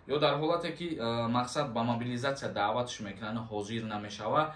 ё дар ҳолате ки мақсад ба мобилизатсия даъватш мекунанд ҳозир намешавад,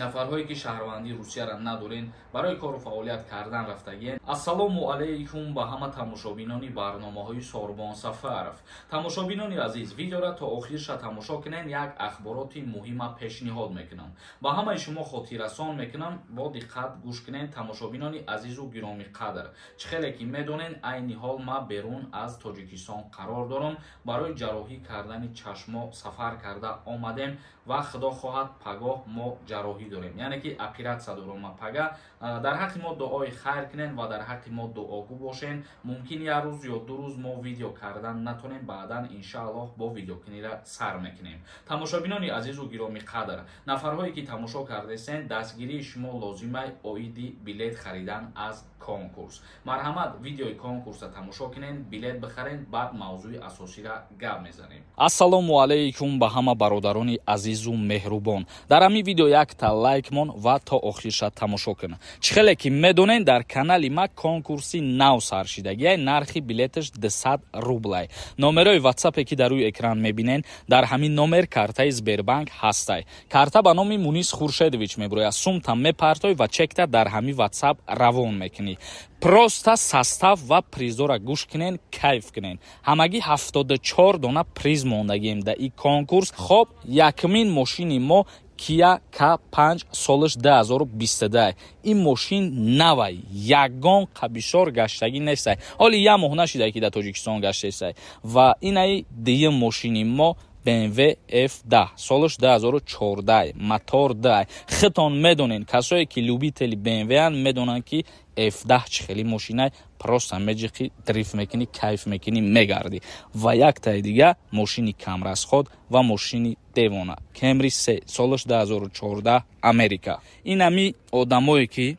нафарҳое ки шаҳрвандии русияро надорен барои кору фаъолият кардан рафтагиен. Ассалому алайкум ба ҳама тамошобинони барномаҳои Сорбон Сафаров. Тамошобинони азиз, видеоро то охирша тамошо кунед. Як ахбороти муҳима пешниҳод мекунам. Ба ҳамаи шумо хотиррасон мекунам, бо диққат гӯш кунед. Тамошобинони азизу гироми қадр, чӣ хеле ки медонен, айни ҳол ма берун аз Тоҷикистон қарор дорам. Барои ҷарроҳӣ кардани чашмо сафар карда омадем ва худо хоҳад пагоҳ мо ҷарроҳӣ дорем, яъне ки оператсия дорам ма пага. Дар ҳаққи мо дуои хайр кунен ва дар ҳаққи мо дуогӯ бошен. Мумкин як рӯз ё ду рӯз мо видео кардан натонем, баъдан иншааллоҳ бо видеокунира сар мекунем. Тамошобинони азизу гироми қадр, нафарҳое ки тамошо кардесен, дастгирии шумо лозимай оиди билет харидан аз конкурс. Марҳамат, видеои конкурса тамошо кунен, билет бихарен, баъд мавзӯи асосира гап мезанем. Ассалому алайкум ба ҳама бародарони азизу меҳрубон. Дар ҳамин видео якта лайк мон ва то охирша тамошо кун. Чӣ хеле ки медонен, дар канали ма конкурси нав сар шидагия, нархи билеташ 200 рублай. Номерои ватсапе ки дар рӯи экран мебинен, дар ҳамин номер картаи Сбербанк ҳастай. Карта ба номи Мунис Хуршедович меброяд. Сумта мепартои ва чекта дар ҳамин ватсап равон мекунӣ. Просто состав ва призора гӯш кунен, кайф кунен. Ҳамагӣ 74 дона приз мондагием дар ин конкурс. Хоб, якмин мошини мо Kia K5 солиш 2022. Ин мошин навай, ягон қабишор гаштагӣ нестай. Оли як моҳ нашида ки дар Тоҷикистон гаштесай. Ва инаи дигар мошини мо BMW F10 солиш 2014, мотор 10. Хитон медонен, касое ки любители BMW ан медонан ки F10 чӣ хели мошинай, просто меҷиқи дрифт мекунӣ, кайф мекунӣ, мегарди. Ва яктаи дига мошини камрасход ва мошини девона Camry 3 солиш 2014 Америка. Ин ҳами одамое ки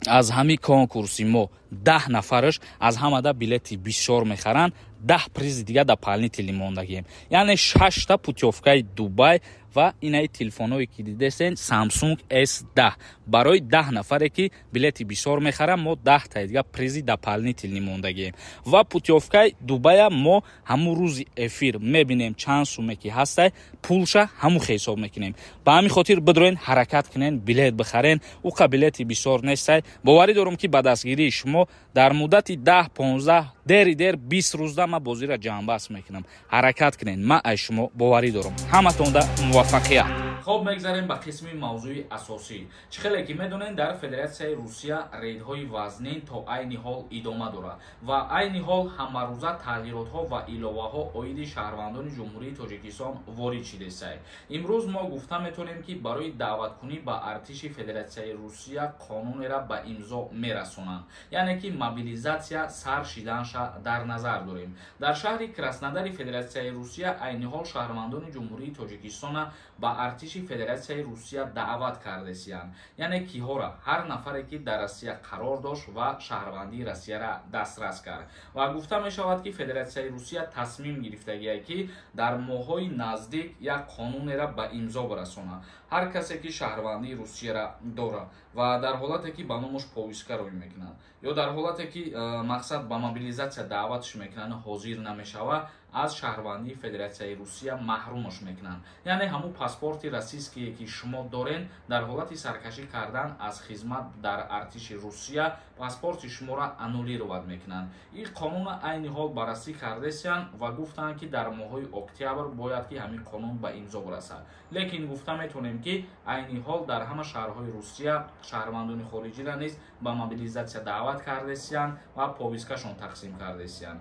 аз ҳами конкурси мо 10 нафараш аз ҳамада билети бисёр мехаранд, 10 призи дига дар палнители мондагием. Яъне 6 та путёвкаи Дубай ва инаи телефоное ки дидесен Samsung S10. Барои 10 нафаре ки билети бисёр мехарам, мо 10 та дига призи дар палнители мондагием. Ва путёвкаи Дубая мо ҳамун рӯзи эфир мебинем чанд суме ки ҳастай, пулша ҳамун хесоб мекунем. Ба ҳамин хотир бидроен ҳаракат кунен, билет бихарен. уқа билети бисёр нестай. Боварӣ дорам ки ба дастгирии шумо дар муддати 10-15 дер 20 рӯзда ма бозира ҷамъбаст мекунам. ҳаракат кунен, ман аз шумо боварӣ дорам. ҳаматонда муваффақият. Хоб, мегзарем ба қисми мавзӯи асосӣ. Чӣ хеле ки медонен, дар Федератсияи Русия рейдҳои вазнин то айни ҳол идома дорад ва айни ҳол ҳамарӯза тағйиротҳо ва иловаҳо оиди шаҳрвандони Ҷумҳурии Тоҷикистон ворид шидесай. Имрӯз мо гуфта метонем ки барои даъваткунӣ ба артиши Федератсияи Русия қонунеро ба имзо мерасонанд, яъне ки мобилизатсия сар шиданша дар назар дорем. Дар шаҳри Краснодари Федератсияи Русия айни ҳол шаҳрвандони Ҷумҳурии Тоҷикистона ба артиши Федератсияи Русия даъват кардесиянд, яъне киҳора, ҳар нафаре ки дар Россия қарор дошт ва шаҳрвандии Россияро дастрас кард. Ва гуфта мешавад ки Федератсияи Русия тасмим гирифтагиае ки дар моҳҳои наздик як қонунеро ба имзо барасонад. ҳар касе ки шаҳрвандии Русияро дорад ва дар ҳолате ки ба номаш повиска рӯй мекунад ё дар ҳолате ки мақсад ба мобилизатсия даъватш мекунанд ҳозир намешавад, аз шаҳрвандии Федератсияи Русия маҳрумаш мекунанд. яъне ҳамун паспорти российские ки шумо дорен, дар ҳолати саркашӣ кардан аз хизмат дар артиши Русия паспорти шуморо аннулировать мекунанд. ин қонуна айни ҳол баррасӣ кардесиянд ва гуфтанд ки дар моҳҳои октябр бояд ки ҳамин қонун ба имзо расад. лекин гуфта метонем ки айни ҳол дар ҳама шаҳрҳои Русия шаҳрвандони хориҷиро низ ба мобилизатсия даъват кардесиянд ва повискашон тақсим кардесиянд.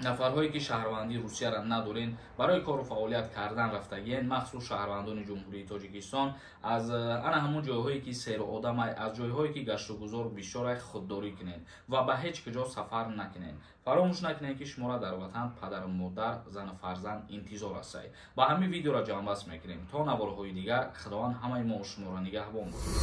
нафарҳое ки шаҳрвандии Русияро надорен, барои кору фаъолият кардан рафтагиен, махсус шаҳрвандони Ҷумҳурии Тоҷикистон, аз ана ҳамун ҷойҳое ки серу одамай, аз ҷойҳое ки гаштугузор бисёрай худдорӣ кунед ва ба ҳеҷ куҷо сафар накунед. фаромӯш накунед ки шуморо дар ватан падару модар, зану фарзанд интизор ҳастед. ба ҳамин видеоро ҷамъбаст мекунем. То навбарҳои дигар, худованд ҳамаи мо шуморо нигаҳбон бошад.